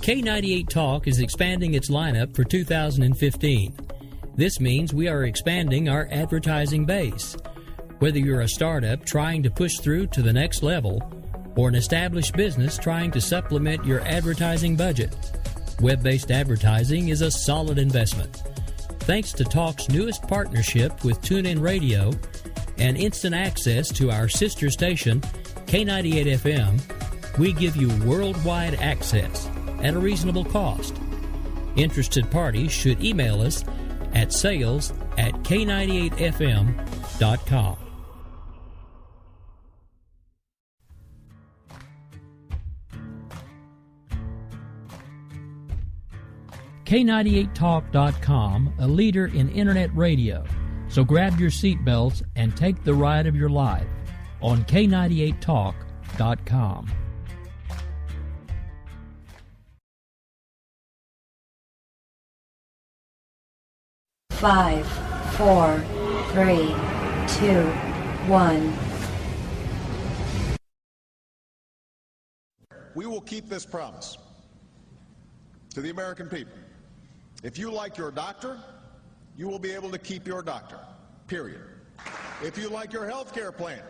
K98 Talk is expanding its lineup for 2015. This means we are expanding our advertising base. Whether you're a startup trying to push through to the next level, or an established business trying to supplement your advertising budget, web-based advertising is a solid investment. Thanks to Talk's newest partnership with TuneIn Radio and instant access to our sister station, K98 FM, we give you worldwide access at a reasonable cost. Interested parties should email us at sales@k98fm.com. K98Talk.com, a leader in internet radio. So grab your seatbelts and take the ride of your life on K98Talk.com. Five, four, three, two, one. We will keep this promise to the American people. If you like your doctor, you will be able to keep your doctor, period. If you like your health care plan,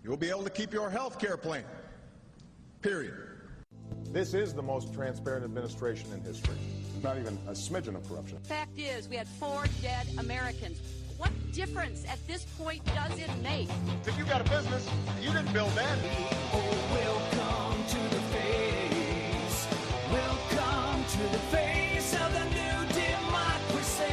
you will be able to keep your health care plan, period. This is the most transparent administration in history. Not even a smidgen of corruption. Fact is, we had 4 dead Americans. What difference at this point does it make? If you got a business, you didn't build that. Oh, welcome to the face. Welcome to the face of the new democracy.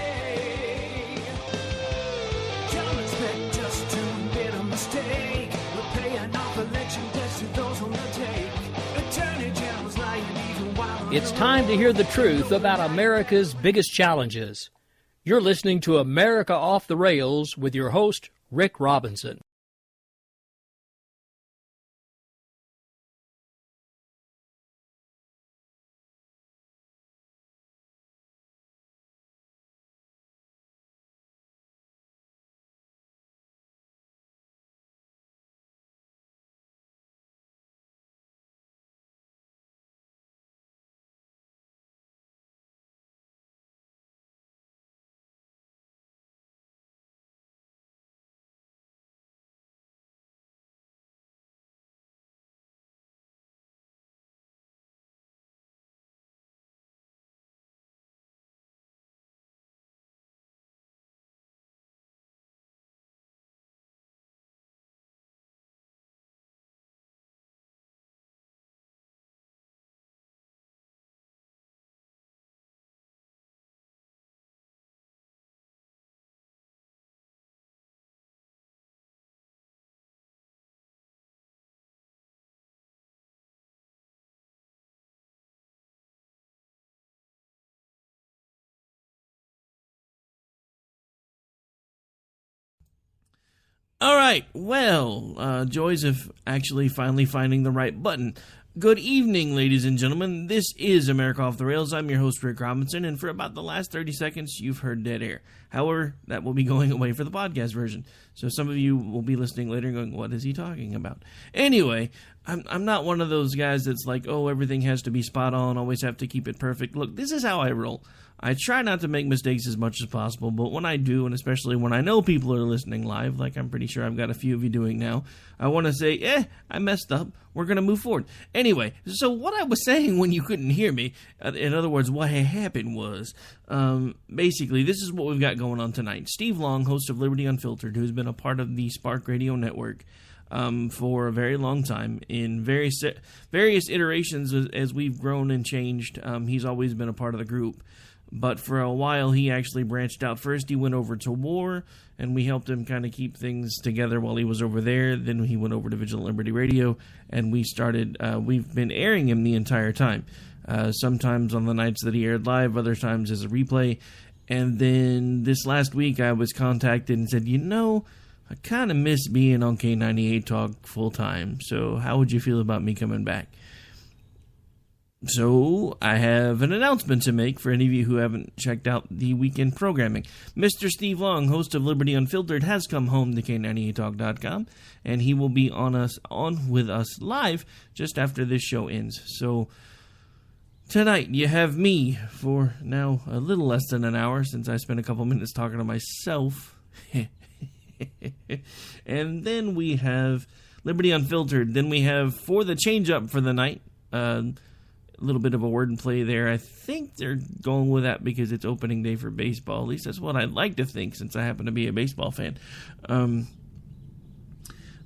Don't expect us to admit a mistake. We're paying off election debts to those on the take. Attorney General's lying even while It's time to hear the truth about America's biggest challenges. You're listening to America Off the Rails with your host, Rick Robinson. All right, well, joys of actually finally finding the right button. Good evening, ladies and gentlemen. This is America Off the Rails. I'm your host, Rick Robinson, and for about the last 30 seconds, you've heard dead air. However, that will be going away for the podcast version. So some of you will be listening later and going, what is he talking about? Anyway, I'm not one of those guys that's like, oh, everything has to be spot on, always have to keep it perfect. Look, this is how I roll. I try not to make mistakes as much as possible, but when I do, and especially when I know people are listening live, like I'm pretty sure I've got a few of you doing now, I want to say, I messed up. We're going to move forward. Anyway, so what I was saying when you couldn't hear me, in other words, what had happened was, basically, this is what we've got going on tonight. Steve Long, host of Liberty Unfiltered, who's been a part of the Spark Radio Network for a very long time, in various iterations as we've grown and changed. He's always been a part of the group. But for a while, he actually branched out. First, he went over to War, and we helped him kind of keep things together while he was over there. Then he went over to Vigilant Liberty Radio, and we've been airing him the entire time. Sometimes on the nights that he aired live, other times as a replay. And then this last week, I was contacted and said, I kind of miss being on K98 Talk full time. So how would you feel about me coming back? So, I have an announcement to make for any of you who haven't checked out the weekend programming. Mr. Steve Long, host of Liberty Unfiltered, has come home to K98Talk.com, and he will be on with us live just after this show ends. So, Tonight, you have me for now a little less than an hour, since I spent a couple minutes talking to myself. And then we have Liberty Unfiltered. Then we have For the Change Up for the night. A little bit of a word and play there. I think they're going with that because it's opening day for baseball. At least that's what I'd like to think, since I happen to be a baseball fan.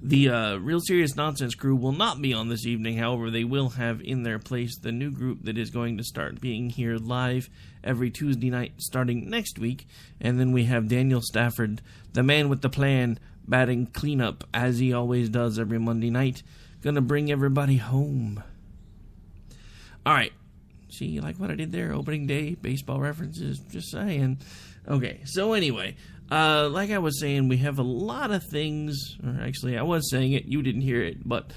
The Real Serious Nonsense crew will not be on this evening. However, they will have in their place the new group that is going to start being here live every Tuesday night starting next week. And then we have Daniel Stafford, the man with the plan, batting cleanup as he always does every Monday night. Gonna bring everybody home. Alright. See, you like what I did there? Opening day, baseball references, just saying. Okay, so anyway, like I was saying, we have a lot of things, or actually I was saying it, you didn't hear it, but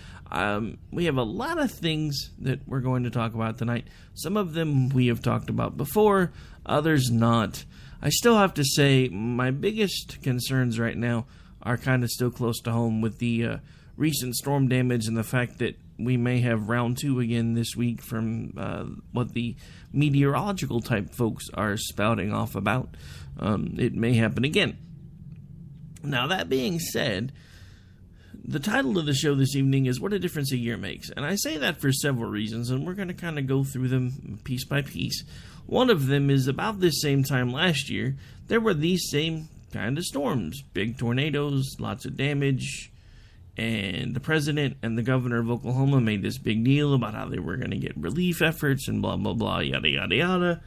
we have a lot of things that we're going to talk about tonight. Some of them we have talked about before, others not. I still have to say, my biggest concerns right now are kind of still close to home with the recent storm damage and the fact that we may have round 2 again this week from what the meteorological type folks are spouting off about. It may happen again. Now, that being said, the title of the show this evening is What a Difference a Year Makes. And I say that for several reasons, and we're going to kind of go through them piece by piece. One of them is about this same time last year, there were these same kind of storms. Big tornadoes, lots of damage. And the president and the governor of Oklahoma made this big deal about how they were going to get relief efforts and blah, blah, blah, yada, yada, yada.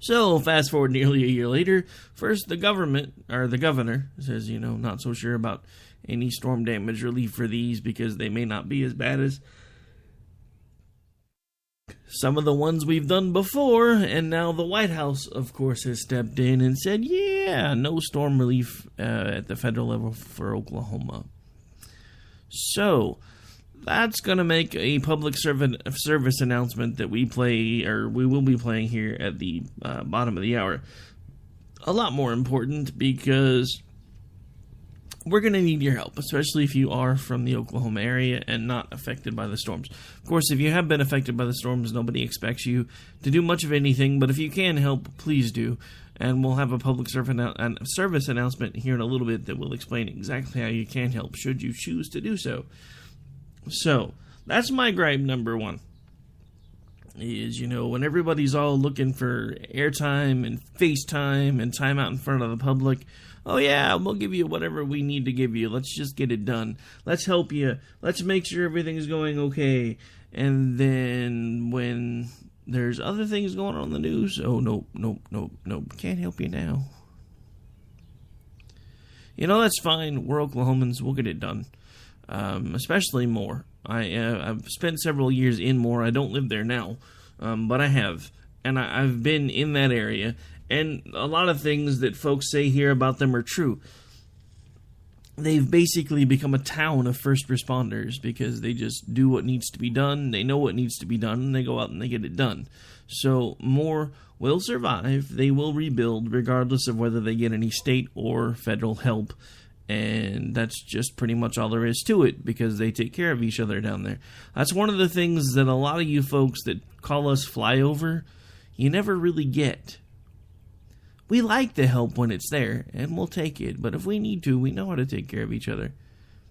So, fast forward nearly a year later, first the governor says, not so sure about any storm damage relief for these because they may not be as bad as some of the ones we've done before. And now the White House, of course, has stepped in and said, yeah, no storm relief at the federal level for Oklahoma. So, that's going to make a public service announcement that we will be playing here at the bottom of the hour a lot more important, because we're going to need your help, especially if you are from the Oklahoma area and not affected by the storms. Of course, if you have been affected by the storms, nobody expects you to do much of anything, but if you can help, please do. And we'll have a public service announcement here in a little bit that will explain exactly how you can help, should you choose to do so. So, that's my gripe number one. Is, when everybody's all looking for airtime and FaceTime and time out in front of the public, oh yeah, we'll give you whatever we need to give you. Let's just get it done. Let's help you. Let's make sure everything's going okay. And then when there's other things going on in the news, oh, nope, can't help you now. That's fine. We're Oklahomans. We'll get it done. Especially Moore. I've spent several years in Moore. I don't live there now, but I have. And I've been in that area. And a lot of things that folks say here about them are true. They've basically become a town of first responders because they just do what needs to be done. They know what needs to be done, and they go out and they get it done. So Moore will survive. They will rebuild regardless of whether they get any state or federal help. And that's just pretty much all there is to it, because they take care of each other down there. That's one of the things that a lot of you folks that call us flyover, you never really get. We like the help when it's there, and we'll take it. But if we need to, we know how to take care of each other.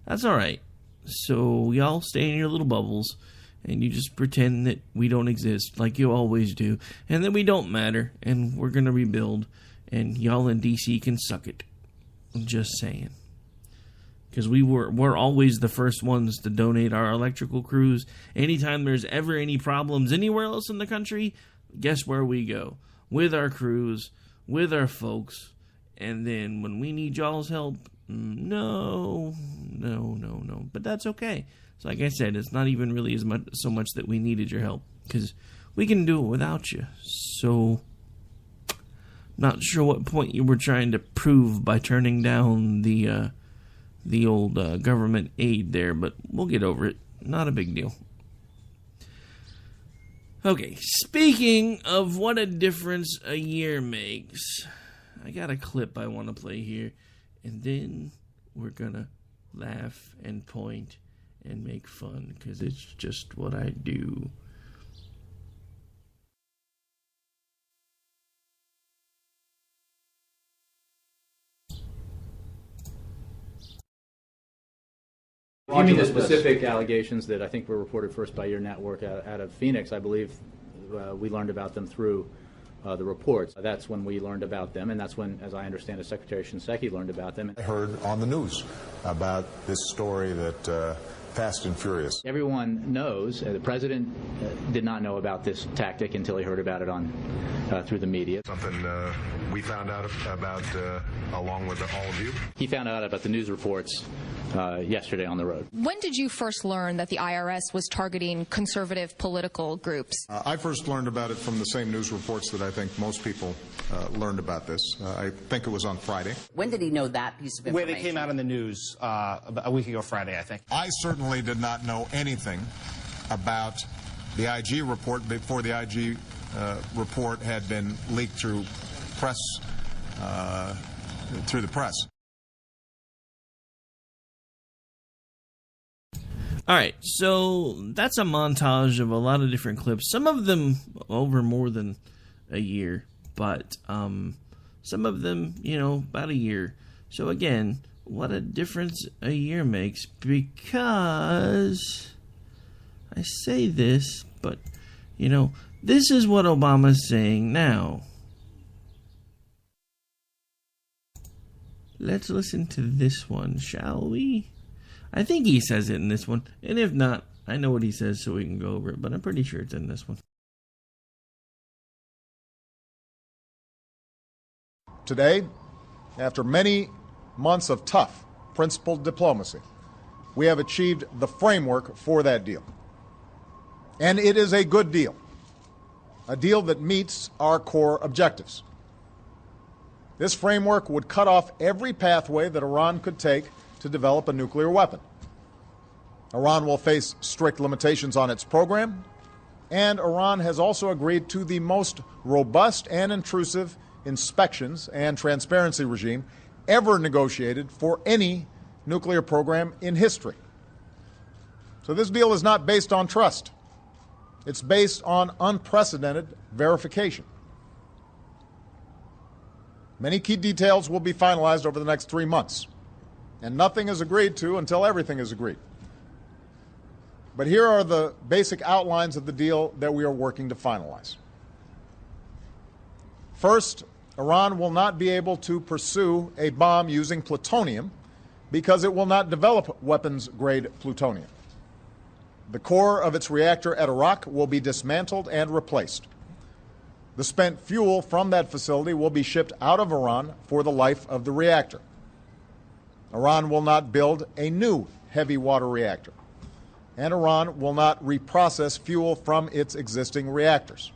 That's alright. So y'all stay in your little bubbles, and you just pretend that we don't exist like you always do, and that we don't matter, and we're going to rebuild, and y'all in DC can suck it. I'm just saying. Because we're always the first ones to donate our electrical crews. Anytime there's ever any problems anywhere else in the country, guess where we go? With our crews, with our folks. And then when we need y'all's help, no. But that's okay. So like I said, it's not even really so much that we needed your help, because we can do it without you. So, not sure what point you were trying to prove by turning down the old government aid there, but we'll get over it. Not a big deal. Okay, speaking of what a difference a year makes, I got a clip I want to play here, and then we're gonna laugh and point and make fun, because it's just what I do. You mean the specific allegations that I think were reported first by your network out of Phoenix? I believe we learned about them through the reports. That's when we learned about them, and that's when, as I understand it, Secretary Shinseki learned about them. I heard on the news about this story that Fast and Furious. Everyone knows, the president did not know about this tactic until he heard about it on through the media. Something we found out about along with all of you. He found out about the news reports yesterday on the road. When did you first learn that the IRS was targeting conservative political groups? I first learned about it from the same news reports that I think most people learned about this. I think it was on Friday. When did he know that piece of information? When it came out in the news a week ago Friday, I think. I certainly did not know anything about the IG report before the IG report had been leaked through the press. All right, so that's a montage of a lot of different clips. Some of them over more than a year, but some of them, about a year. So again, what a difference a year makes, because I say this, but, this is what Obama's saying now. Let's listen to this one, shall we? I think he says it in this one, and if not, I know what he says so we can go over it, but I'm pretty sure it's in this one. Today, after many months of tough, principled diplomacy, we have achieved the framework for that deal. And it is a good deal, a deal that meets our core objectives. This framework would cut off every pathway that Iran could take to develop a nuclear weapon. Iran will face strict limitations on its program, and Iran has also agreed to the most robust and intrusive inspections and transparency regime ever negotiated for any nuclear program in history. So this deal is not based on trust. It's based on unprecedented verification. Many key details will be finalized over the next 3 months, and nothing is agreed to until everything is agreed. But here are the basic outlines of the deal that we are working to finalize. First, Iran will not be able to pursue a bomb using plutonium because it will not develop weapons-grade plutonium. The core of its reactor at Arak will be dismantled and replaced. The spent fuel from that facility will be shipped out of Iran for the life of the reactor. Iran will not build a new heavy water reactor, and Iran will not reprocess fuel from its existing reactors,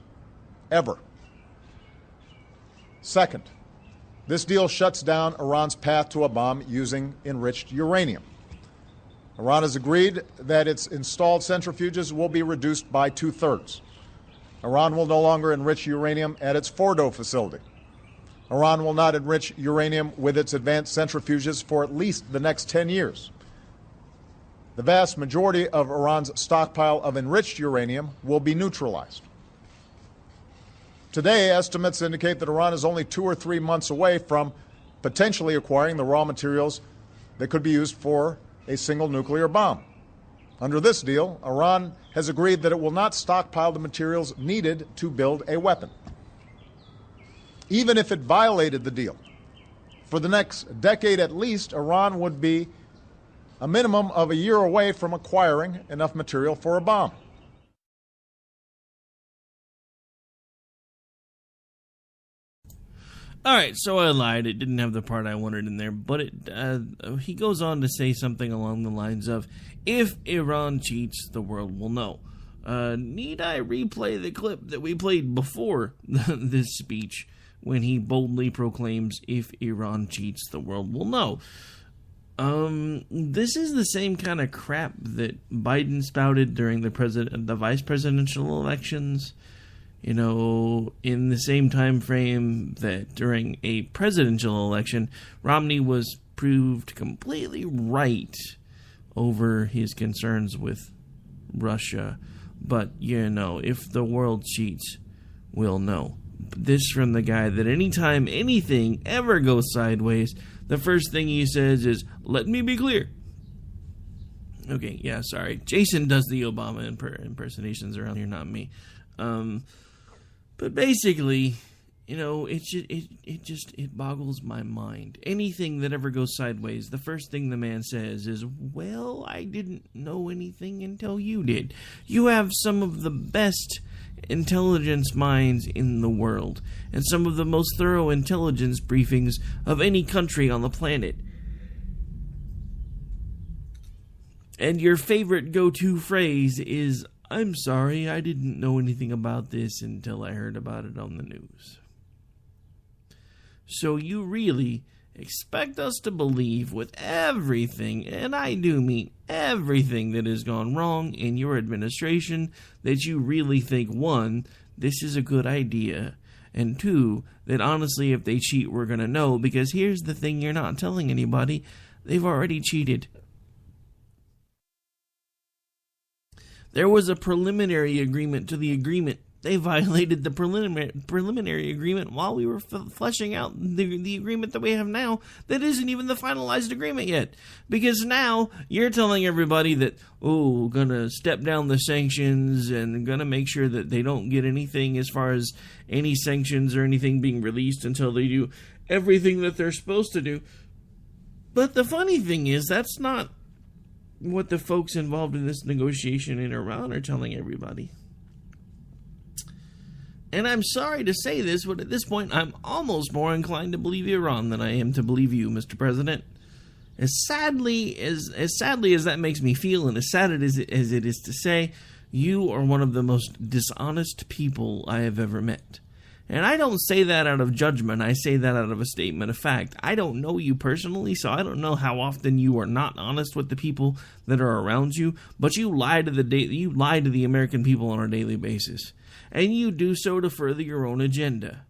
ever. Second, this deal shuts down Iran's path to a bomb using enriched uranium. Iran has agreed that its installed centrifuges will be reduced by 2/3. Iran will no longer enrich uranium at its Fordo facility. Iran will not enrich uranium with its advanced centrifuges for at least the next 10 years. The vast majority of Iran's stockpile of enriched uranium will be neutralized. Today, estimates indicate that Iran is only 2 or 3 months away from potentially acquiring the raw materials that could be used for a single nuclear bomb. Under this deal, Iran has agreed that it will not stockpile the materials needed to build a weapon. Even if it violated the deal, for the next decade at least, Iran would be a minimum of a year away from acquiring enough material for a bomb. All right, so I lied. It didn't have the part I wanted in there, but he goes on to say something along the lines of, if Iran cheats, the world will know. Need I replay the clip that we played before this speech when he boldly proclaims, if Iran cheats, the world will know? This is the same kind of crap that Biden spouted during the vice presidential elections. You know, in the same time frame that during a presidential election, Romney was proved completely right over his concerns with Russia. But, if the world cheats, we'll know. This from the guy that anytime anything ever goes sideways, the first thing he says is, let me be clear. Okay, yeah, sorry. Jason does the Obama impersonations around here, not me. But basically, you know, it boggles my mind. Anything that ever goes sideways, the first thing the man says is, well, I didn't know anything until you did. You have some of the best intelligence minds in the world, and some of the most thorough intelligence briefings of any country on the planet. And your favorite go-to phrase is, I'm sorry, I didn't know anything about this until I heard about it on the news. So you really expect us to believe with everything, and I do mean everything that has gone wrong in your administration, that you really think, one, this is a good idea, and two, that honestly if they cheat we're going to know, because here's the thing you're not telling anybody, they've already cheated. There was a preliminary agreement to the agreement. They violated the preliminary agreement while we were fleshing out the agreement that we have now that isn't even the finalized agreement yet. Because now you're telling everybody that, oh, gonna step down the sanctions and gonna make sure that they don't get anything as far as any sanctions or anything being released until they do everything that they're supposed to do. But the funny thing is, that's not what the folks involved in this negotiation in Iran are telling everybody. And I'm sorry to say this, but at this point, I'm almost more inclined to believe Iran than I am to believe you, Mr. President. As sadly as that makes me feel, and as sad as it is to say, you are one of the most dishonest people I have ever met. And I don't say that out of judgment. I say that out of a statement of fact. I don't know you personally, so I don't know how often you are not honest with the people that are around you. But you lie to the American people on a daily basis, and you do so to further your own agenda.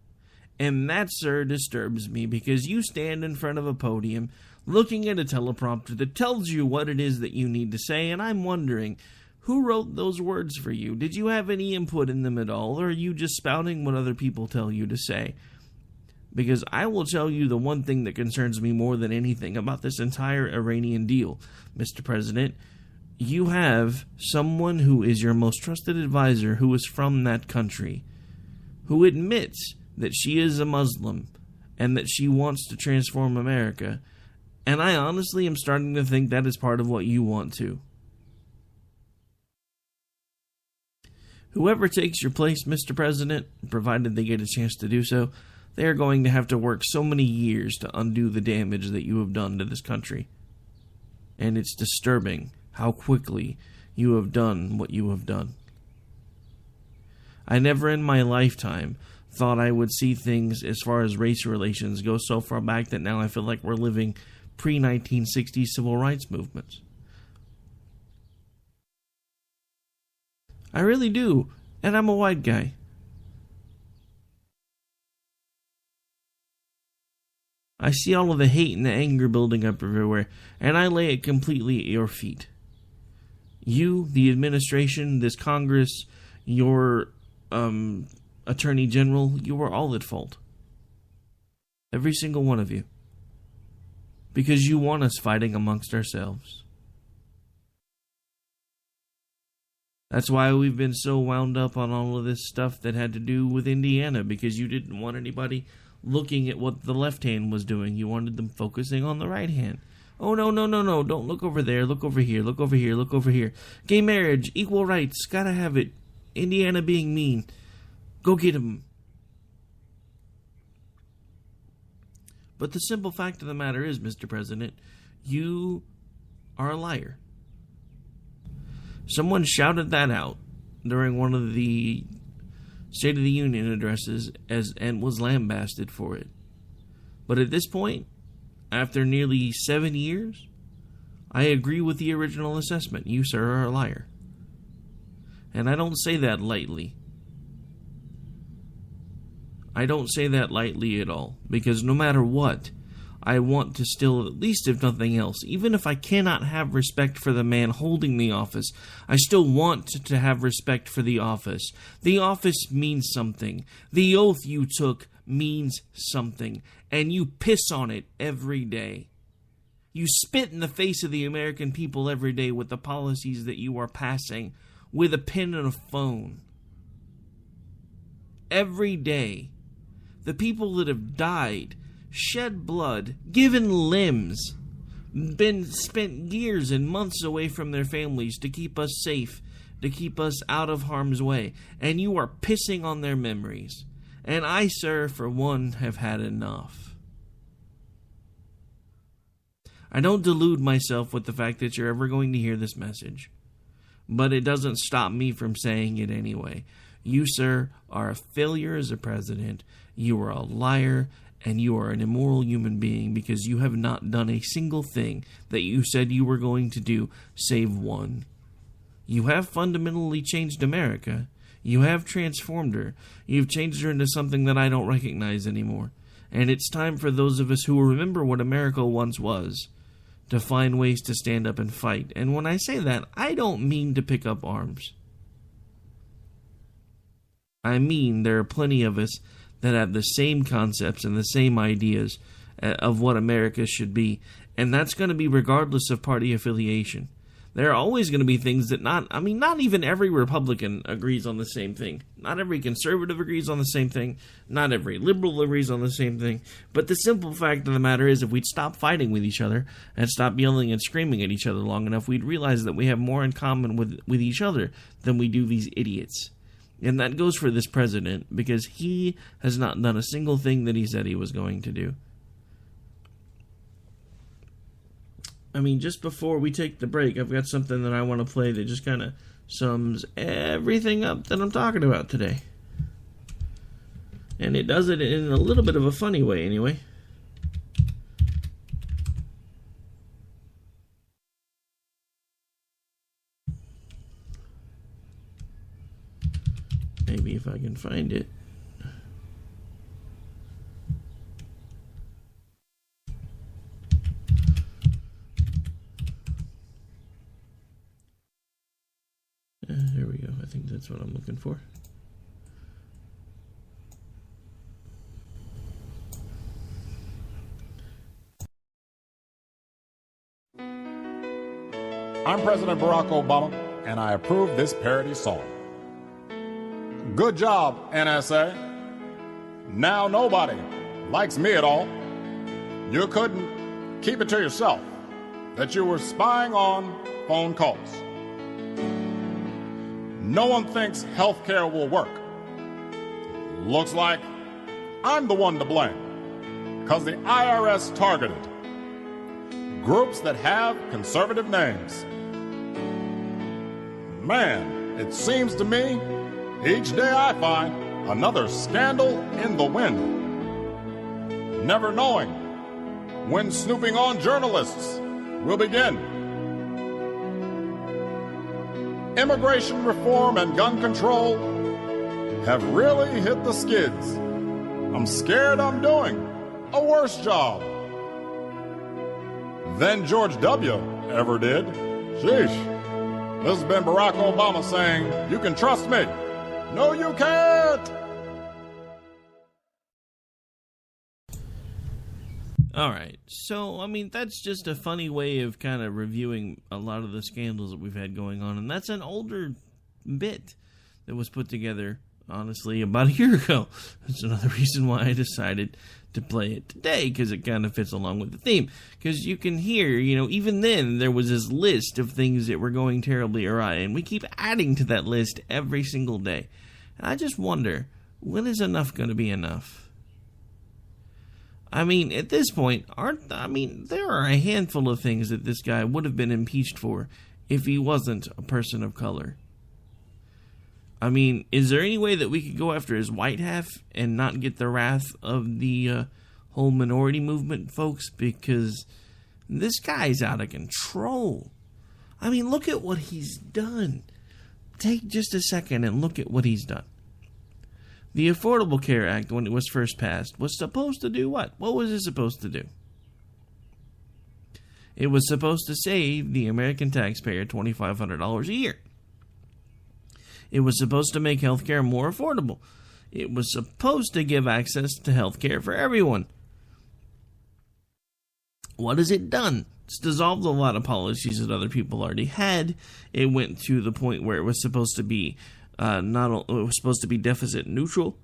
And that, sir, disturbs me, because you stand in front of a podium, looking at a teleprompter that tells you what it is that you need to say, and I'm wondering, who wrote those words for you? Did you have any input in them at all, or are you just spouting what other people tell you to say? Because I will tell you the one thing that concerns me more than anything about this entire Iranian deal, Mr. President. You have someone who is your most trusted advisor who is from that country, who admits that she is a Muslim and that she wants to transform America. And I honestly am starting to think that is part of what you want to. Whoever takes your place, Mr. President, provided they get a chance to do so, they are going to have to work so many years to undo the damage that you have done to this country. And it's disturbing how quickly you have done what you have done. I never in my lifetime thought I would see things as far as race relations go so far back that now I feel like we're living pre-1960s civil rights movements. I really do, and I'm a white guy. I see all of the hate and the anger building up everywhere, and I lay it completely at your feet. You, the administration, this Congress, your Attorney General, you are all at fault. Every single one of you. Because you want us fighting amongst ourselves. That's why we've been so wound up on all of this stuff that had to do with Indiana, because you didn't want anybody looking at what the left hand was doing. You wanted them focusing on the right hand. Oh, no, don't look over there, look over here, look over here, look over here. Gay marriage, equal rights, gotta have it. Indiana being mean. Go get him. But the simple fact of the matter is, Mr. President, you are a liar. Someone shouted that out during one of the State of the Union addresses and was lambasted for it. But at this point, after nearly 7 years, I agree with the original assessment. You, sir, are a liar. And I don't say that lightly. I don't say that lightly at all, because no matter what, I want to still, at least if nothing else, even if I cannot have respect for the man holding the office, I still want to have respect for the office. The office means something. The oath you took means something, and you piss on it every day. You spit in the face of the American people every day with the policies that you are passing with a pen and a phone. Every day. The people that have died, shed blood, given limbs, spent years and months away from their families to keep us safe, to keep us out of harm's way. And you are pissing on their memories. And I, sir, for one, have had enough. I don't delude myself with the fact that you're ever going to hear this message. But it doesn't stop me from saying it anyway. You, sir, are a failure as a president. You are a liar, and you are an immoral human being because you have not done a single thing that you said you were going to do, save one. You have fundamentally changed America. You have transformed her. You've changed her into something that I don't recognize anymore. And it's time for those of us who remember what America once was to find ways to stand up and fight. And when I say that, I don't mean to pick up arms. I mean there are plenty of us that have the same concepts and the same ideas of what America should be. And that's going to be regardless of party affiliation. There are always going to be things that not even every Republican agrees on the same thing. Not every conservative agrees on the same thing. Not every liberal agrees on the same thing. But the simple fact of the matter is, if we'd stop fighting with each other and stop yelling and screaming at each other long enough, we'd realize that we have more in common with each other than we do these idiots. And that goes for this president, because he has not done a single thing that he said he was going to do. I mean, just before we take the break, I've got something that I want to play that just kind of sums everything up that I'm talking about today. And it does it in a little bit of a funny way, anyway. Maybe if I can find it. There we go. I think that's what I'm looking for. I'm President Barack Obama, and I approve this parody song. Good job, NSA. Now nobody likes me at all. You couldn't keep it to yourself that you were spying on phone calls. No one thinks healthcare will work. Looks like I'm the one to blame, because the IRS targeted groups that have conservative names. Man, it seems to me each day I find another scandal in the wind, never knowing when snooping on journalists will begin. Immigration reform and gun control have really hit the skids. I'm scared I'm doing a worse job than George W. ever did. Sheesh. This has been Barack Obama saying, "You can trust me." No, you can't. All right. So, I mean, that's just a funny way of kind of reviewing a lot of the scandals that we've had going on. And that's an older bit that was put together, honestly, about a year ago. That's another reason why I decided to play it today, because it kind of fits along with the theme. Because you can hear, even then, there was this list of things that were going terribly awry. And we keep adding to that list every single day. And I just wonder, when is enough going to be enough? I mean, at this point, there are a handful of things that this guy would have been impeached for if he wasn't a person of color. I mean, is there any way that we could go after his white half and not get the wrath of the whole minority movement, folks? Because this guy's out of control. I mean, look at what he's done. Take just a second and look at what he's done. The Affordable Care Act, when it was first passed, was supposed to do what? What was it supposed to do? It was supposed to save the American taxpayer $2,500 a year. It was supposed to make healthcare more affordable. It was supposed to give access to healthcare for everyone. What has it done? It's dissolved a lot of policies that other people already had. It went to the point where it was supposed to be it was supposed to be deficit neutral,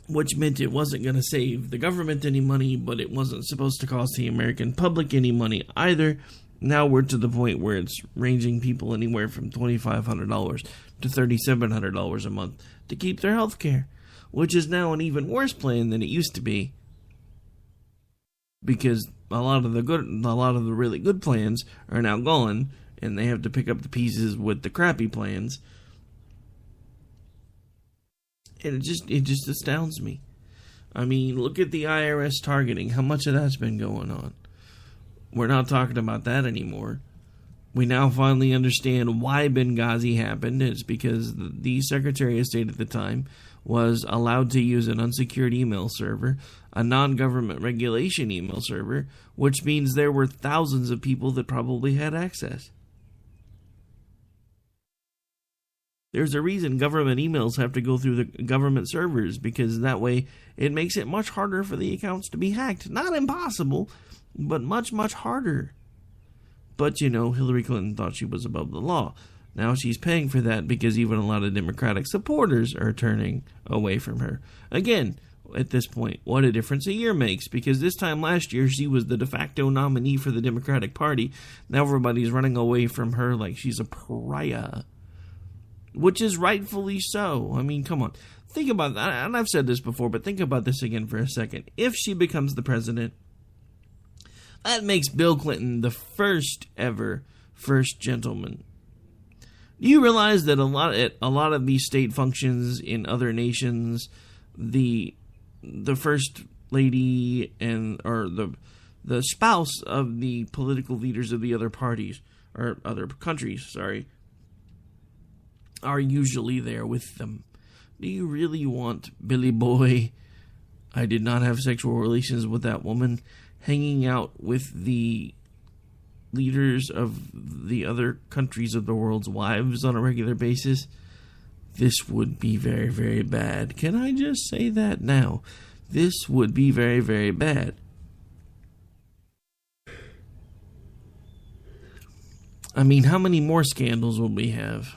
which meant it wasn't going to save the government any money, but it wasn't supposed to cost the American public any money either. Now we're to the point where it's ranging people anywhere from $2,500 to $3,700 a month to keep their health care, which is now an even worse plan than it used to be, because a lot of the really good plans are now gone, and they have to pick up the pieces with the crappy plans. And it just astounds me. I mean, look at the IRS targeting. How much of that's been going on? We're not talking about that anymore. We now finally understand why Benghazi happened. It's because the Secretary of State at the time was allowed to use an unsecured email server, a non-government regulation email server, which means there were thousands of people that probably had access. There's a reason government emails have to go through the government servers, because that way it makes it much harder for the accounts to be hacked. Not impossible, but much, much harder. But, Hillary Clinton thought she was above the law. Now she's paying for that because even a lot of Democratic supporters are turning away from her. Again, at this point, what a difference a year makes, because this time last year she was the de facto nominee for the Democratic Party. Now everybody's running away from her like she's a pariah. Which is rightfully so. I mean, come on. Think about that. And I've said this before, but think about this again for a second. If she becomes the president, that makes Bill Clinton the first ever first gentleman. Do you realize that a lot of these state functions in other nations, the first lady or the spouse of the political leaders of the other parties, or other countries, are usually there with them? Do you really want Billy Boy, I did not have sexual relations with that woman, hanging out with the leaders of the other countries of the world's wives on a regular basis? This would be very, very bad. Can I just say that now? This would be very, very bad. I mean, how many more scandals will we have?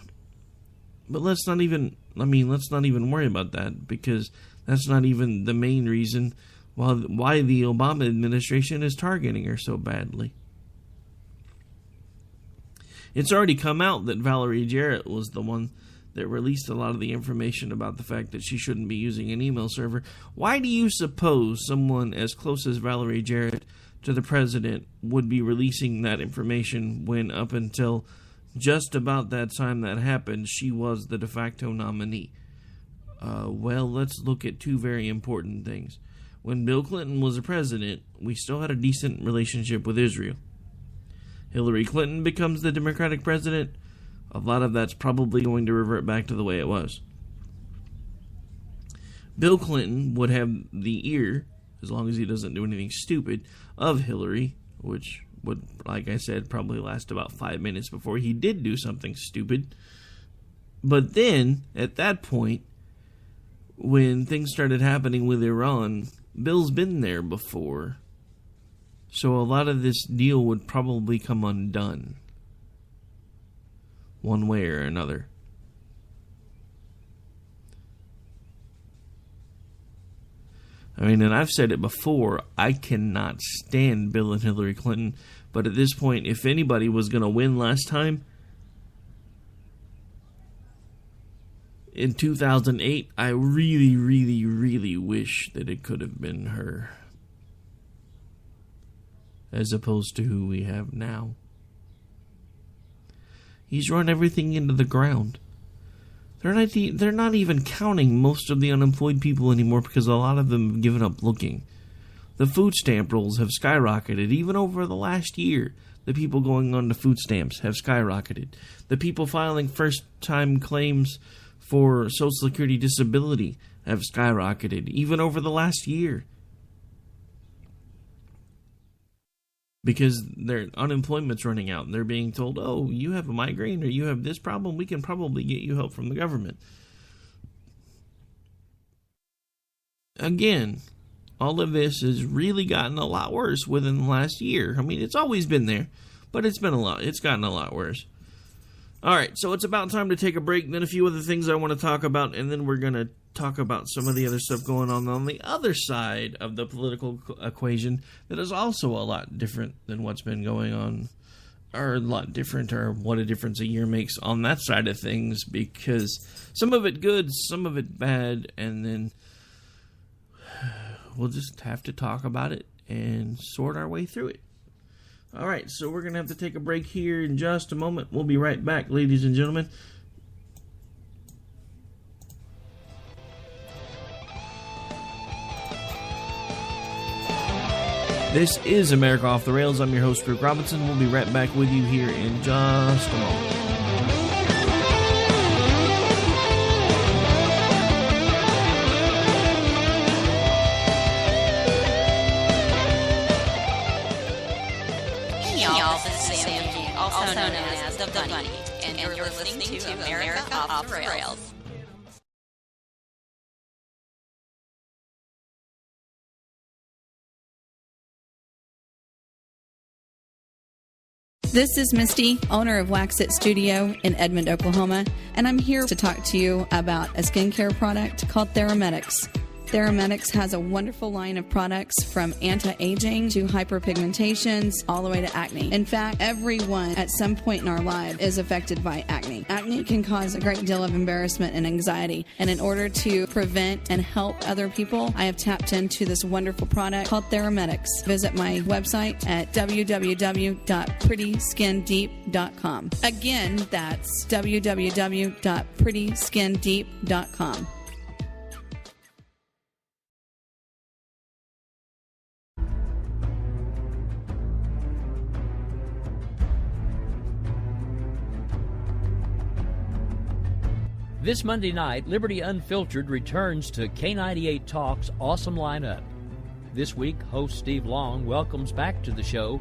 But let's not even worry about that, because that's not even the main reason why the Obama administration is targeting her so badly. It's already come out that Valerie Jarrett was the one that released a lot of the information about the fact that she shouldn't be using an email server. Why do you suppose someone as close as Valerie Jarrett to the president would be releasing that information when up until just about that time that happened, she was the de facto nominee? Well, let's look at two very important things. When Bill Clinton was the president, we still had a decent relationship with Israel. Hillary Clinton becomes the Democratic president, a lot of that's probably going to revert back to the way it was. Bill Clinton would have the ear, as long as he doesn't do anything stupid, of Hillary, which would, like I said, probably last about 5 minutes before he did do something stupid. But then, at that point, when things started happening with Iran, Bill's been there before. So a lot of this deal would probably come undone, one way or another. I mean, and I've said it before, I cannot stand Bill and Hillary Clinton, but at this point, if anybody was going to win last time, in 2008, I really, really, really wish that it could have been her, as opposed to who we have now. He's run everything into the ground. They're not even counting most of the unemployed people anymore, because a lot of them have given up looking. The food stamp rolls have skyrocketed. Even over the last year, the people going on to food stamps have skyrocketed. The people filing first-time claims for Social Security disability have skyrocketed, even over the last year. Because their unemployment's running out, and they're being told, oh, you have a migraine or you have this problem, we can probably get you help from the government. Again, all of this has really gotten a lot worse within the last year. I mean, it's always been there, but it's gotten a lot worse. All right, so it's about time to take a break, then a few other things I want to talk about, and then we're going to talk about some of the other stuff going on the other side of the political equation that is also a lot different than what's been going on, or a lot different, or what a difference a year makes on that side of things, because some of it good, some of it bad, and then we'll just have to talk about it and sort our way through it. All right, so we're going to have to take a break here in just a moment. We'll be right back, ladies and gentlemen. This is America Off the Rails. I'm your host, Rick Robinson. We'll be right back with you here in just a moment. Also known as The Bunny, and you're listening to America Off the Rails. This is Misty, owner of Wax It Studio in Edmond, Oklahoma, and I'm here to talk to you about a skincare product called Theramedics. Theramedics has a wonderful line of products from anti-aging to hyperpigmentations all the way to acne. In fact, everyone at some point in our life is affected by acne. Acne can cause a great deal of embarrassment and anxiety, and in order to prevent and help other people, I have tapped into this wonderful product called Theramedics. Visit my website at www.prettyskindeep.com. Again, that's www.prettyskindeep.com. This Monday night, Liberty Unfiltered returns to K98 Talk's awesome lineup. This week, host Steve Long welcomes back to the show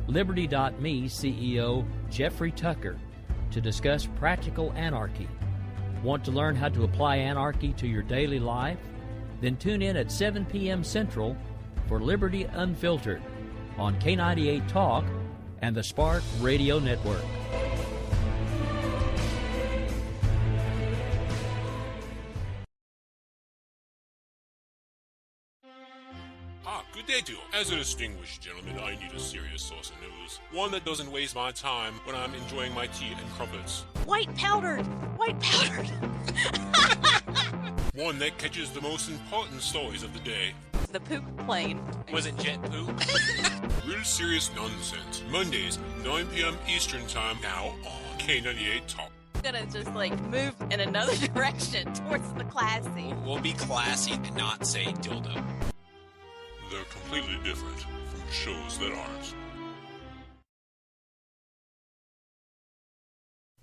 Liberty.me CEO Jeffrey Tucker to discuss practical anarchy. Want to learn how to apply anarchy to your daily life? Then tune in at 7 p.m. Central for Liberty Unfiltered on K98 Talk and the Spark Radio Network. Good day to you. As a distinguished gentleman, I need a serious source of news. One that doesn't waste my time when I'm enjoying my tea and crumpets. White powdered! White powdered! One that catches the most important stories of the day. The poop plane. Was it jet poop? Real serious nonsense. Mondays, 9 p.m. Eastern Time, now on K98 Talk. Gonna just move in another direction towards the classy. We'll be classy and not say dildo. They're completely different from shows that aren't.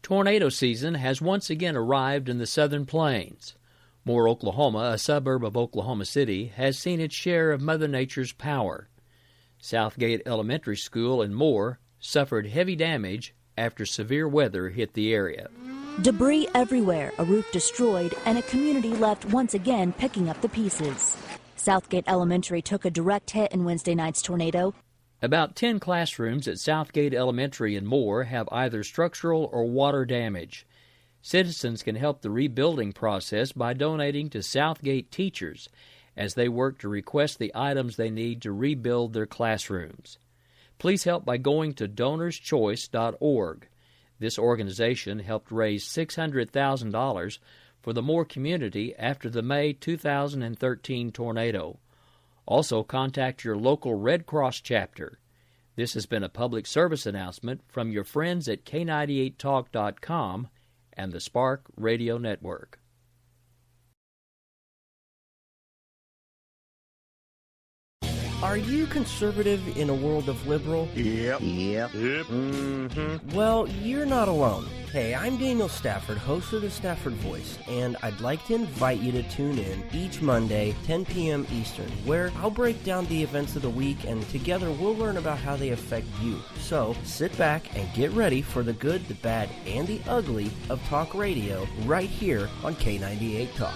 Tornado season has once again arrived in the Southern Plains. Moore, Oklahoma, a suburb of Oklahoma City, has seen its share of Mother Nature's power. Southgate Elementary School in Moore suffered heavy damage after severe weather hit the area. Debris everywhere, a roof destroyed, and a community left once again picking up the pieces. Southgate Elementary took a direct hit in Wednesday night's tornado. About 10 classrooms at Southgate Elementary in Moore have either structural or water damage. Citizens can help the rebuilding process by donating to Southgate teachers as they work to request the items they need to rebuild their classrooms. Please help by going to DonorsChoice.org. This organization helped raise $600,000 for the Moore community after the May 2013 tornado. Also, contact your local Red Cross chapter. This has been a public service announcement from your friends at K98Talk.com and the Spark Radio Network. Are you conservative in a world of liberal? Yep. Mm-hmm. Well, you're not alone. Hey, I'm Daniel Stafford, host of the Stafford Voice, and I'd like to invite you to tune in each Monday, 10 p.m. Eastern, where I'll break down the events of the week, and together we'll learn about how they affect you. So, sit back and get ready for the good, the bad, and the ugly of talk radio right here on K98 Talk.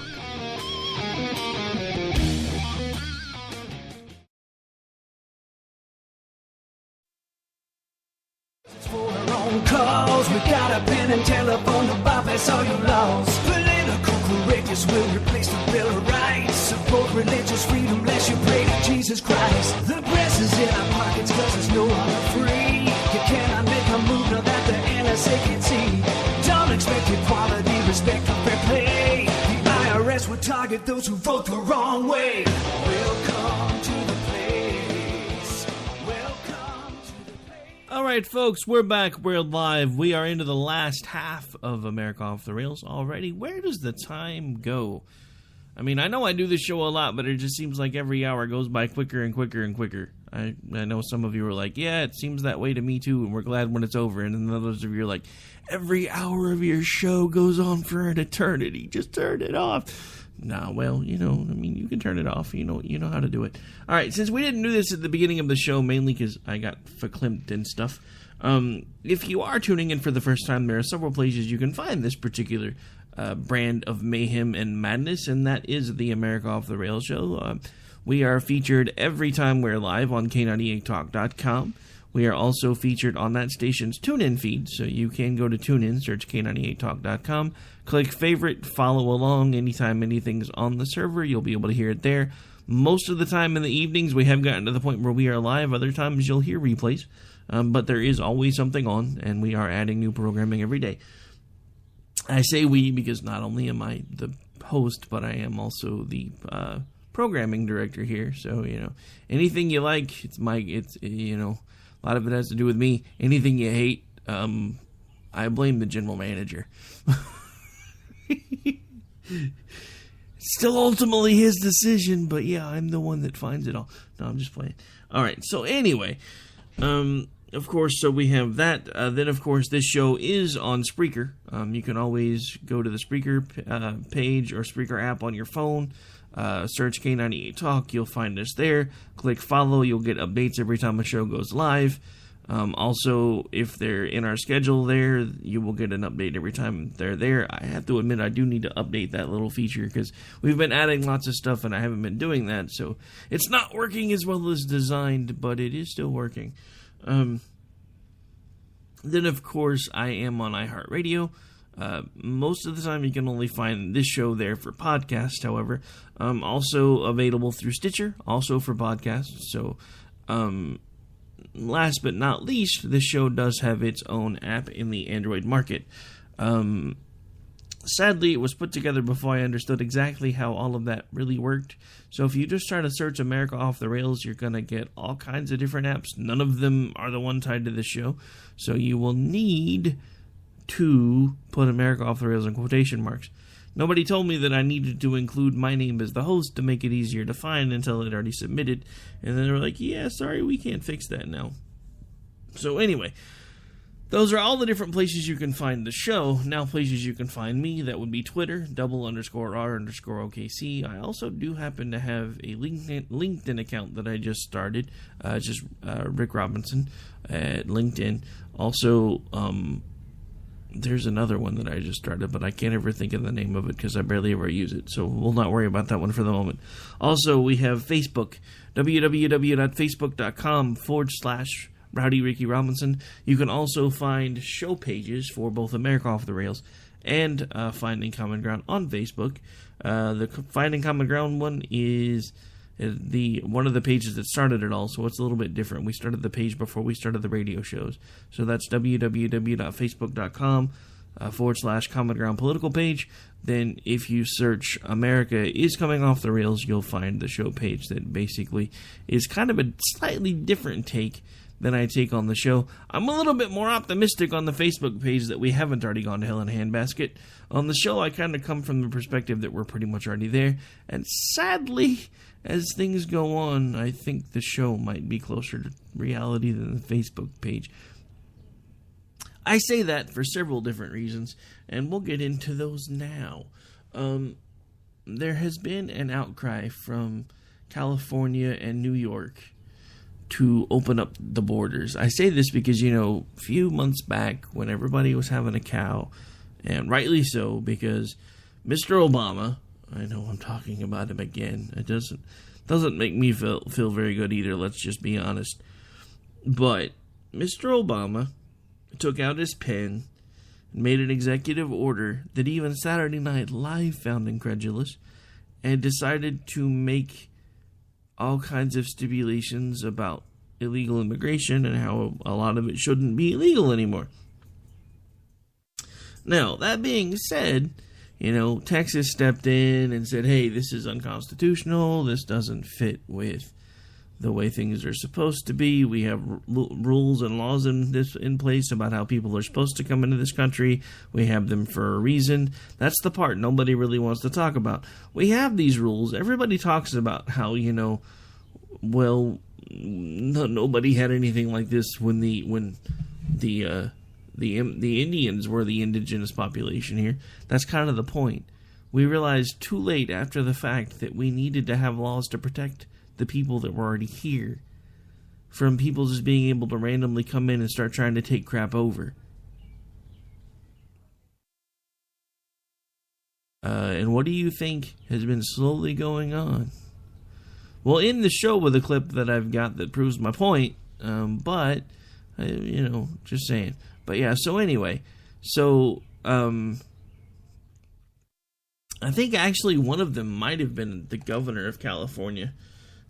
phone calls. We got a pen and telephone to bypass all your laws. Political correctness will replace the Bill of Rights. Support religious freedom, lest you pray to Jesus Christ. The press is in our pockets cause it's no longer free. You cannot make a move now that the NSA can see. Don't expect equality, respect, or fair play. The IRS will target those who vote the wrong way. Welcome to the place. Welcome to the place. All right, folks, we're back. We're live. We are into the last half of America Off the Rails already. Where does the time go? I mean, I know I do this show a lot, but it just seems like every hour goes by quicker and quicker and quicker. I know some of you are like, yeah, it seems that way to me too, and we're glad when it's over. And then others of you are like, every hour of your show goes on for an eternity. Just turn it off. Nah, well, you can turn it off. You know how to do it. All right, since we didn't do this at the beginning of the show, mainly because I got verklempt and stuff, if you are tuning in for the first time, there are several places you can find this particular brand of mayhem and madness, and that is the America Off the Rails show. We are featured every time we're live on K98Talk.com. We are also featured on that station's TuneIn feed, so you can go to TuneIn, search K98Talk.com, click favorite, follow along. Anytime anything's on the server, you'll be able to hear it there. Most of the time in the evenings, we have gotten to the point where we are live. Other times, you'll hear replays, but there is always something on, and we are adding new programming every day. I say we because not only am I the host, but I am also the programming director here. So, anything you like, it's a lot of it has to do with me. Anything you hate, I blame the general manager. Still ultimately his decision, but yeah, I'm the one that finds it all. No, I'm just playing. All right, so anyway, of course, so we have that. Then, of course, this show is on Spreaker. You can always go to the Spreaker page or Spreaker app on your phone. Search K98 Talk. You'll find us there. Click follow. You'll get updates every time a show goes live. Also, if they're in our schedule there, you will get an update every time they're there. I have to admit, I do need to update that little feature because we've been adding lots of stuff and I haven't been doing that. So it's not working as well as designed, but it is still working. Then, of course, I am on iHeartRadio. Most of the time, you can only find this show there for podcasts, however. Also available through Stitcher, also for podcasts. So, last but not least, this show does have its own app in the Android market. Sadly, it was put together before I understood exactly how all of that really worked. So if you just try to search America Off the Rails, you're going to get all kinds of different apps. None of them are the one tied to this show. So you will need to put America Off the Rails in quotation marks. Nobody told me that I needed to include my name as the host to make it easier to find until it already submitted. And then they were like, yeah, sorry, we can't fix that now. So anyway, those are all the different places you can find the show. Now places you can find me, that would be Twitter, _R_OKC. I also do happen to have a LinkedIn account that I just started. Just Rick Robinson at LinkedIn. Also, there's another one that I just started, but I can't ever think of the name of it because I barely ever use it. So we'll not worry about that one for the moment. Also, we have Facebook, www.facebook.com/Rowdy Ricky Robinson. You can also find show pages for both America Off the Rails and Finding Common Ground on Facebook. The Finding Common Ground one is one of the pages that started it all, so it's a little bit different. We started the page before we started the radio shows. So that's www.facebook.com/Common Ground political page. Then if you search America is Coming Off the Rails, you'll find the show page that basically is kind of a slightly different take than I take on the show. I'm a little bit more optimistic on the Facebook page that we haven't already gone to hell in a handbasket. On the show, I kind of come from the perspective that we're pretty much already there. And sadly, as things go on, I think the show might be closer to reality than the Facebook page. I say that for several different reasons, and we'll get into those now. There has been an outcry from California and New York to open up the borders. I say this because, a few months back when everybody was having a cow, and rightly so, because Mr. Obama, I know I'm talking about him again, it doesn't make me feel very good either, let's just be honest, but Mr. Obama took out his pen and made an executive order that even Saturday Night Live found incredulous, and decided to make all kinds of stipulations about illegal immigration and how a lot of it shouldn't be illegal anymore. Now, that being said, Texas stepped in and said, hey, this is unconstitutional, this doesn't fit with the way things are supposed to be. We have rules and laws in place about how people are supposed to come into this country. We have them for a reason. That's the part nobody really wants to talk about. We have these rules. Everybody talks about how, nobody had anything like this when the Indians were the indigenous population here. That's kind of the point. We realized too late after the fact that we needed to have laws to protect the people that were already here from people just being able to randomly come in and start trying to take crap over. And what do you think has been slowly going on? Well, in the show with a clip that I've got that proves my point, just saying. But yeah, so anyway, I think actually one of them might have been the governor of California,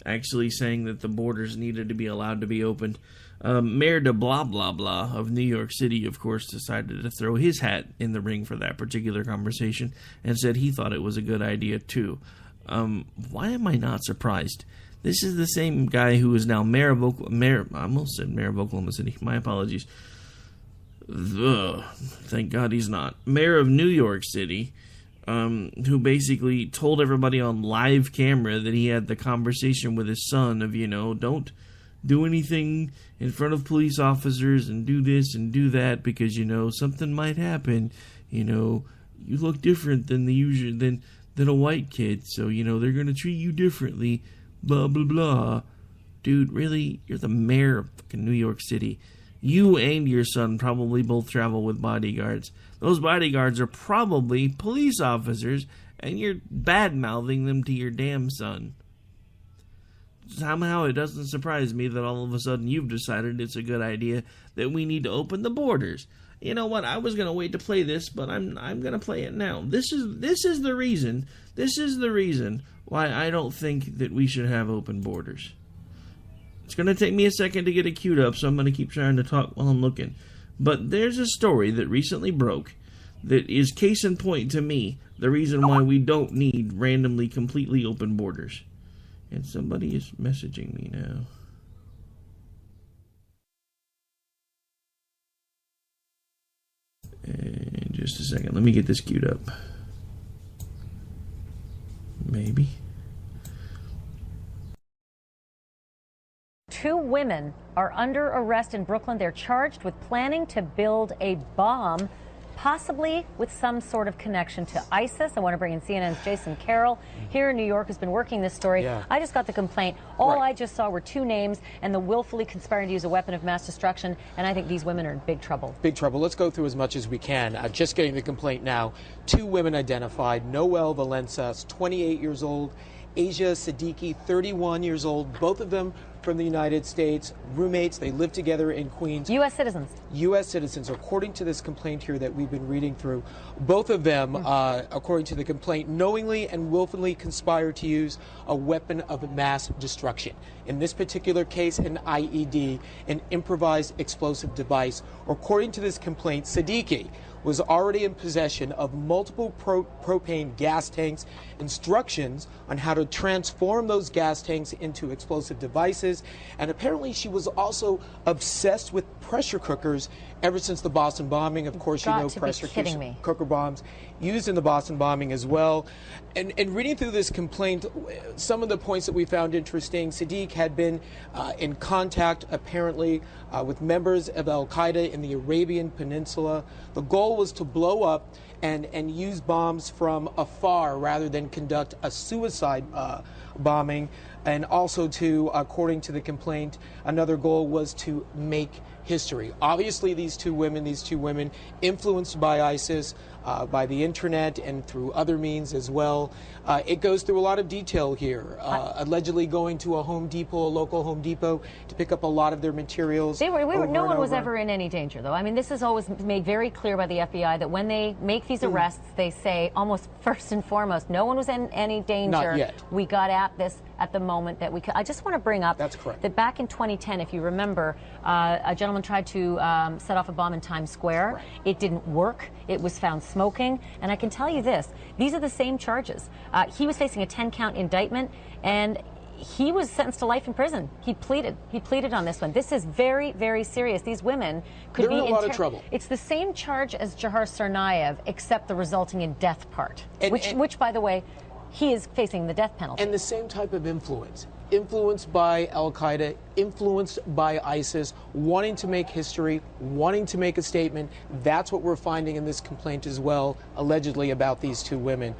actually saying that the borders needed to be allowed to be opened. Mayor de blah, blah, blah of New York City, of course, decided to throw his hat in the ring for that particular conversation and said he thought it was a good idea, too. Why am I not surprised? This is the same guy who is now mayor of Oklahoma City. My apologies. Thank God he's not. Mayor of New York City, who basically told everybody on live camera that he had the conversation with his son of, don't do anything in front of police officers and do this and do that because, something might happen. You look different than the usual, than a white kid, so, they're going to treat you differently, blah, blah, blah. Dude, really? You're the mayor of fucking New York City. You and your son probably both travel with bodyguards. Those bodyguards are probably police officers, and you're bad-mouthing them to your damn son. Somehow it doesn't surprise me that all of a sudden you've decided it's a good idea that we need to open the borders. You know what? I was going to wait to play this, but I'm going to play it now. This is the reason why I don't think that we should have open borders. It's going to take me a second to get it queued up, so I'm going to keep trying to talk while I'm looking. But there's a story that recently broke that is case in point to me, the reason why we don't need randomly completely open borders. And somebody is messaging me now. And just a second, let me get this queued up. Maybe. 2 women are under arrest in Brooklyn. They're charged with planning to build a bomb, possibly with some sort of connection to ISIS. I want to bring in CNN's Jason Carroll here in New York, who's been working this story. Yeah. I just got the complaint. All I just saw were 2 names and the willfully conspiring to use a weapon of mass destruction, and I think these women are in big trouble. Big trouble. Let's go through as much as we can. Just getting the complaint now. 2 women identified. Noel Valencias, 28 years old. Asia Siddiqui, 31 years old. Both of them from the United States, roommates. They live together in Queens. U.S. citizens. U.S. citizens, according to this complaint here that we've been reading through. Both of them, according to the complaint, knowingly and willfully conspired to use a weapon of mass destruction. In this particular case, an IED, an improvised explosive device. According to this complaint, Siddiqui was already in possession of multiple propane gas tanks, instructions on how to transform those gas tanks into explosive devices, and apparently she was also obsessed with pressure cookers ever since the Boston bombing. Of course, you know pressure cooker bombs used in the Boston bombing as well. And reading through this complaint, some of the points that we found interesting, Siddiq had been in contact, apparently, with members of al-Qaeda in the Arabian Peninsula. The goal was to blow up and use bombs from afar rather than conduct a suicide bombing. And also to, according to the complaint, another goal was to make history. Obviously, these two women influenced by ISIS, by the internet and through other means as well. It goes through a lot of detail here, allegedly going to a local Home Depot, to pick up a lot of their materials. No one was ever in any danger, though. I mean, this is always made very clear by the FBI that when they make these arrests, they say almost first and foremost, no one was in any danger. Not yet. We got at this at the moment that we could. I just want to bring up that back in 2010, if you remember, a gentleman tried to set off a bomb in Times Square. Right. It didn't work. It was found smoking. And I can tell you this, these are the same charges. He was facing a 10-count indictment, and he was sentenced to life in prison. He pleaded on this one. This is very, very serious. These women could be in a lot of trouble. It's the same charge as Jahar Tsarnaev, except the resulting in death part, which, by the way, he is facing the death penalty. And the same type of influence. Influenced by Al-Qaeda, influenced by ISIS, wanting to make history, wanting to make a statement. That's what we're finding in this complaint as well, allegedly about these two women.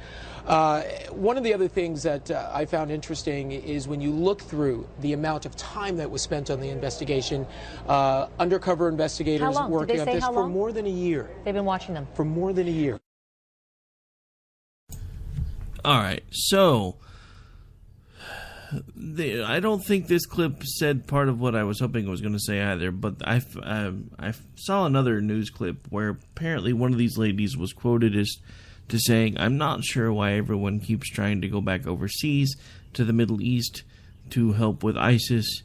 One of the other things that I found interesting is when you look through the amount of time that was spent on the investigation, undercover investigators working on this for more than a year. They've been watching them. For more than a year. All right, so I don't think this clip said part of what I was hoping it was going to say either, but I saw another news clip where apparently one of these ladies was quoted as to saying, "I'm not sure why everyone keeps trying to go back overseas to the Middle East to help with ISIS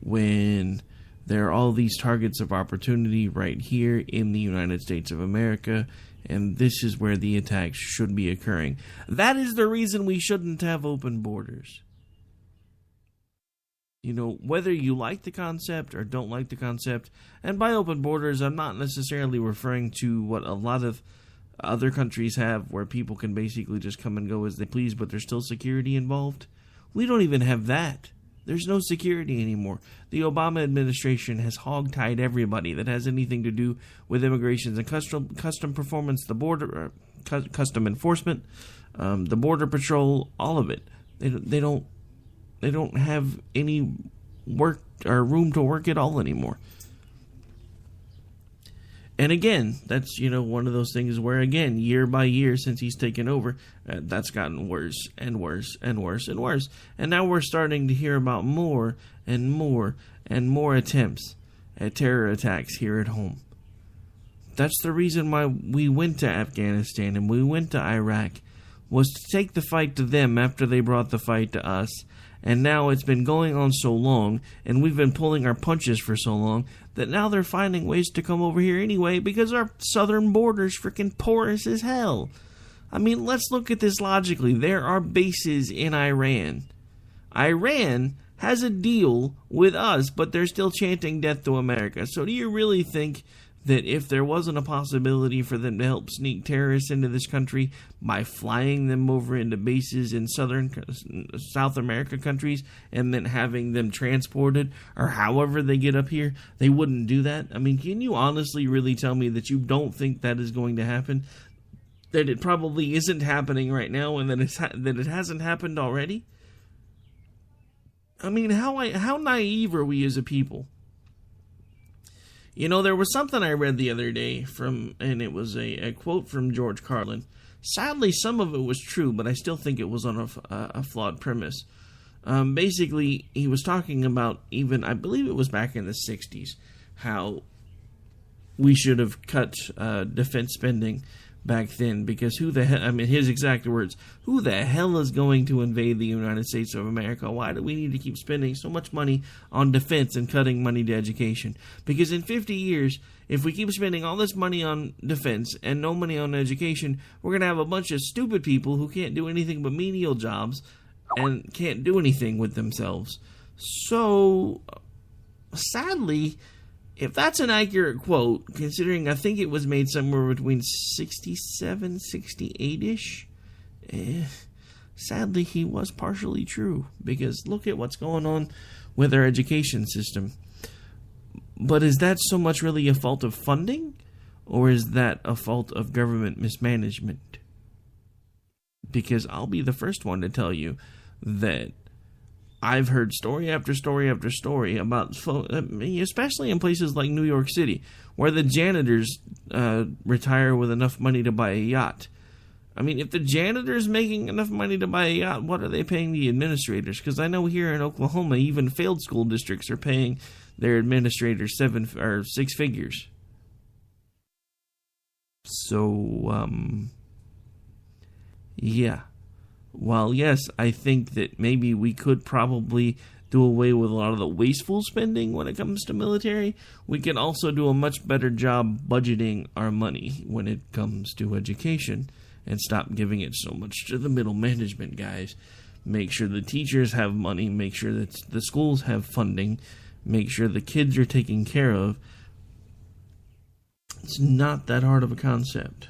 when there are all these targets of opportunity right here in the United States of America, and this is where the attacks should be occurring. That is the reason we shouldn't have open borders." You know, whether you like the concept or don't like the concept, and by open borders, I'm not necessarily referring to what a lot of other countries have, where people can basically just come and go as they please, but there's still security involved. We don't even have that. There's no security anymore. The Obama administration has hogtied everybody that has anything to do with immigration and custom performance, the border, custom enforcement, the border patrol, all of it. They don't have any work or room to work at all anymore. And again, that's, one of those things where, again, year by year since he's taken over, that's gotten worse and worse and worse and worse. And now we're starting to hear about more and more and more attempts at terror attacks here at home. That's the reason why we went to Afghanistan and we went to Iraq, was to take the fight to them after they brought the fight to us. And now it's been going on so long, and we've been pulling our punches for so long, that now they're finding ways to come over here anyway because our southern border's freaking porous as hell. I mean, let's look at this logically. There are bases in Iran. Iran has a deal with us, but they're still chanting death to America. So do you really think that if there wasn't a possibility for them to help sneak terrorists into this country by flying them over into bases in South America countries and then having them transported, or however they get up here, they wouldn't do that? I mean, can you honestly really tell me that you don't think that is going to happen? That it probably isn't happening right now, and that it hasn't happened already? I mean, how naive are we as a people? There was something I read the other day and it was a quote from George Carlin. Sadly, some of it was true, but I still think it was on a flawed premise. Basically, he was talking about, even, I believe it was back in the 60s, how we should have cut defense spending back then, because his exact words, who the hell is going to invade the United States of America? Why do we need to keep spending so much money on defense and cutting money to education? Because in 50 years, if we keep spending all this money on defense and no money on education, we're going to have a bunch of stupid people who can't do anything but menial jobs and can't do anything with themselves. So, sadly, if that's an accurate quote, considering I think it was made somewhere between 67, 68-ish, sadly he was partially true, because look at what's going on with our education system. But is that so much really a fault of funding? Or is that a fault of government mismanagement? Because I'll be the first one to tell you that I've heard story after story after story about, especially in places like New York City, where the janitors retire with enough money to buy a yacht. I mean, if the janitor's making enough money to buy a yacht, what are they paying the administrators? Because I know here in Oklahoma, even failed school districts are paying their administrators 7 or 6 figures. So, yeah. While, yes, I think that maybe we could probably do away with a lot of the wasteful spending when it comes to military, we can also do a much better job budgeting our money when it comes to education and stop giving it so much to the middle management guys. Make sure the teachers have money, make sure that the schools have funding, make sure the kids are taken care of. It's not that hard of a concept.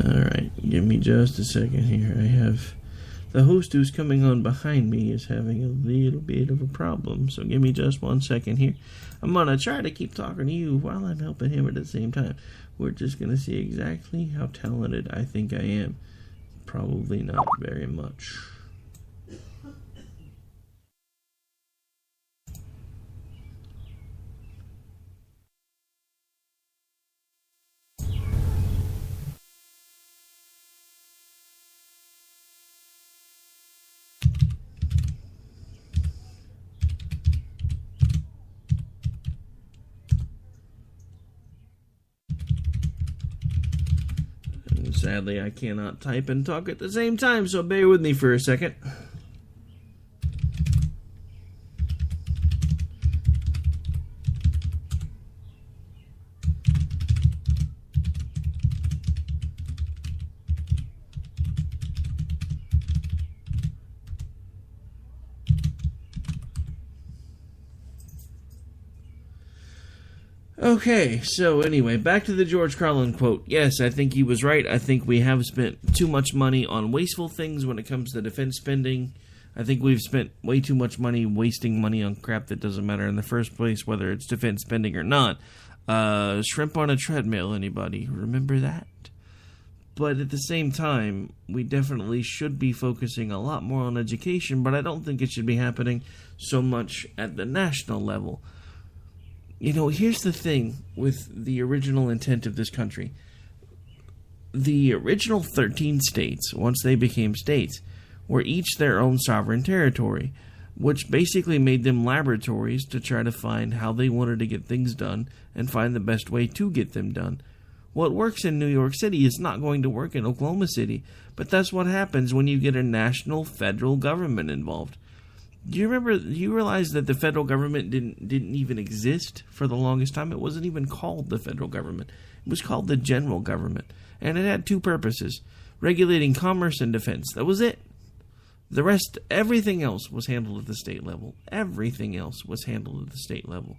Alright, give me just a second here. I have the host who's coming on behind me is having a little bit of a problem, so give me just 1 second here. I'm going to try to keep talking to you while I'm helping him at the same time. We're just going to see exactly how talented I think I am. Probably not very much. Sadly, I cannot type and talk at the same time, so bear with me for a second. Okay, so anyway, back to the George Carlin quote. Yes, I think he was right. I think we have spent too much money on wasteful things when it comes to defense spending. I think we've spent way too much money wasting money on crap that doesn't matter in the first place, whether it's defense spending or not. Shrimp on a treadmill, anybody? Remember that? But at the same time, we definitely should be focusing a lot more on education, but I don't think it should be happening so much at the national level. You know, here's the thing with the original intent of this country. The original 13 states, once they became states, were each their own sovereign territory, which basically made them laboratories to try to find how they wanted to get things done and find the best way to get them done. What works in New York City is not going to work in Oklahoma City, but that's what happens when you get a national federal government involved. Do you realize that the federal government didn't even exist for the longest time? It wasn't even called the federal government. It was called the general government. And it had 2 purposes: regulating commerce and defense. That was it. The rest, everything else was handled at the state level. Everything else was handled at the state level.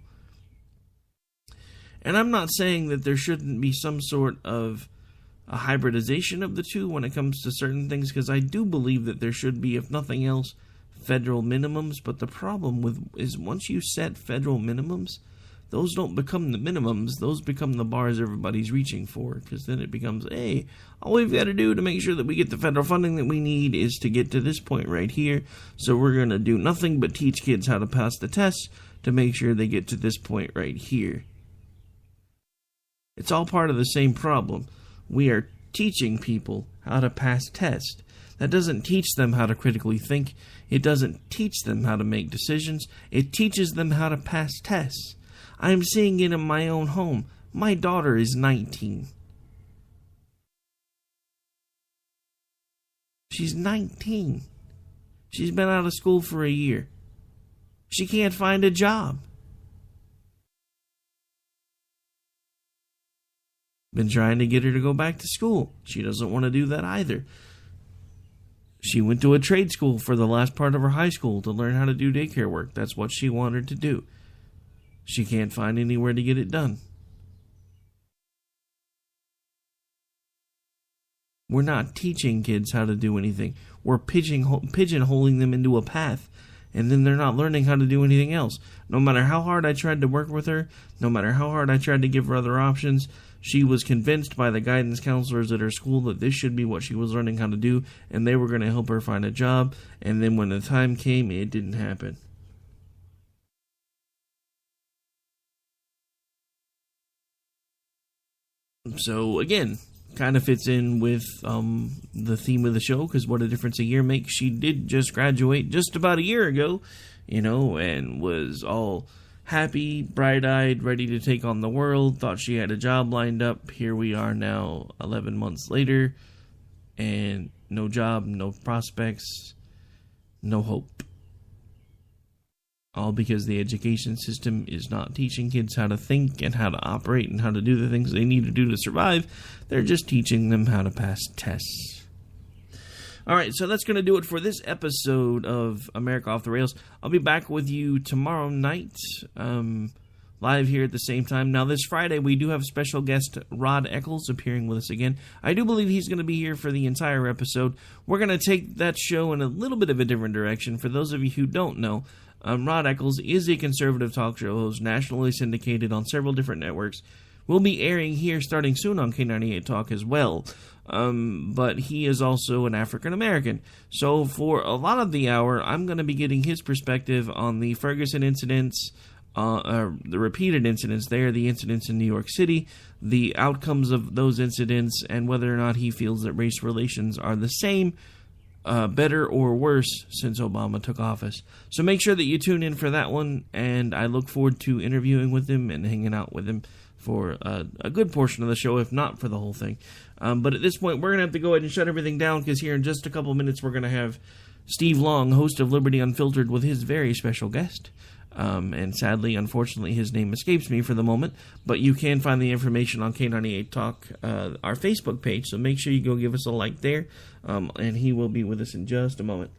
And I'm not saying that there shouldn't be some sort of a hybridization of the two when it comes to certain things, because I do believe that there should be, if nothing else, federal minimums. But the problem is once you set federal minimums, those don't become the minimums, those become the bars everybody's reaching for, because then it becomes, hey, all we've got to do to make sure that we get the federal funding that we need is to get to this point right here, so we're going to do nothing but teach kids how to pass the tests to make sure they get to this point right here. It's all part of the same problem. We are teaching people how to pass tests. That doesn't teach them how to critically think. It doesn't teach them how to make decisions. It teaches them how to pass tests. I'm seeing it in my own home. My daughter is 19. She's 19. She's been out of school for a year. She can't find a job. Been trying to get her to go back to school. She doesn't want to do that either. She went to a trade school for the last part of her high school to learn how to do daycare work. That's what she wanted to do. She can't find anywhere to get it done. We're not teaching kids how to do anything. We're pigeonholing them into a path, and then they're not learning how to do anything else. No matter how hard I tried to work with her, no matter how hard I tried to give her other options, she was convinced by the guidance counselors at her school that this should be what she was learning how to do, and they were going to help her find a job, and then when the time came, it didn't happen. So, again, kind of fits in with the theme of the show, because what a difference a year makes. She did just graduate just about a year ago, and was all happy, bright-eyed, ready to take on the world, thought she had a job lined up. Here we are now, 11 months later, and no job, no prospects, no hope. All because the education system is not teaching kids how to think and how to operate and how to do the things they need to do to survive. They're just teaching them how to pass tests. All right, so that's going to do it for this episode of America Off the Rails. I'll be back with you tomorrow night, live here at the same time. Now, this Friday, we do have special guest Rod Eccles appearing with us again. I do believe he's going to be here for the entire episode. We're going to take that show in a little bit of a different direction. For those of you who don't know, Rod Eccles is a conservative talk show host, nationally syndicated on several different networks. Will be airing here starting soon on K98 Talk as well. But he is also an African American. So for a lot of the hour, I'm going to be getting his perspective on the Ferguson incidents, the repeated incidents there, the incidents in New York City, the outcomes of those incidents, and whether or not he feels that race relations are the same, better or worse since Obama took office. So make sure that you tune in for that one, and I look forward to interviewing with him and hanging out with him for a good portion of the show, if not for the whole thing. But at this point, we're going to have to go ahead and shut everything down, because here in just a couple minutes, we're going to have Steve Long, host of Liberty Unfiltered, with his very special guest. And sadly, unfortunately, his name escapes me for the moment, but you can find the information on K98 Talk, our Facebook page, so make sure you go give us a like there, and he will be with us in just a moment.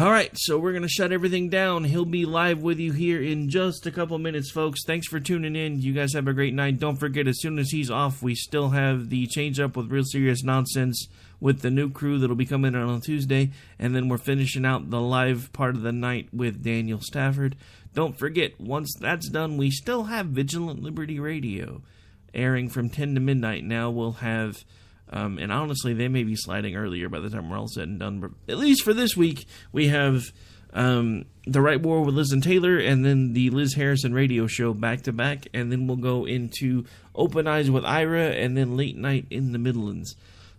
Alright, so we're going to shut everything down. He'll be live with you here in just a couple minutes, folks. Thanks for tuning in. You guys have a great night. Don't forget, as soon as he's off, we still have the Change Up with Real Serious Nonsense with the new crew that'll be coming in on Tuesday. And then we're finishing out the live part of the night with Daniel Stafford. Don't forget, once that's done, we still have Vigilant Liberty Radio airing from 10 to midnight. Now we'll have... and honestly, they may be sliding earlier by the time we're all said and done. But at least for this week, we have The Right War with Liz and Taylor, and then the Liz Harrison radio show back-to-back. And then we'll go into Open Eyes with Ira, and then Late Night in the Midlands.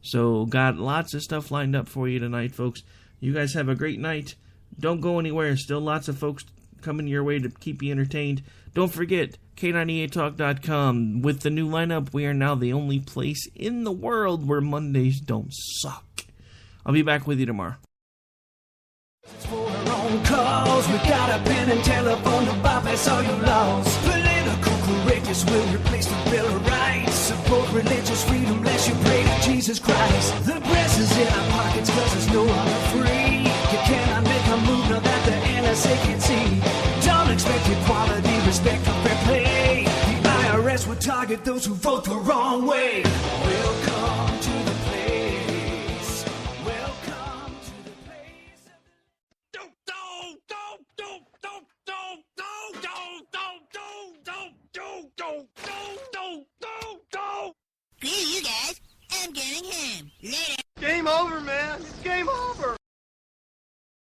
So, got lots of stuff lined up for you tonight, folks. You guys have a great night. Don't go anywhere. Still lots of folks coming your way to keep you entertained. Don't forget, K98Talk.com. With the new lineup, we are now the only place in the world where Mondays don't suck. I'll be back with you tomorrow. For our own cause, we got a pen and telephone to bypass all your laws. Political correctness will replace the Bill of Rights. Support religious freedom, lest you pray to Jesus Christ. The press is in our pockets cause there's no longer free. You cannot make a move now that the NSA can see. Don't expect equality, respect, or fair play. The IRS will target those who vote the wrong way. We'll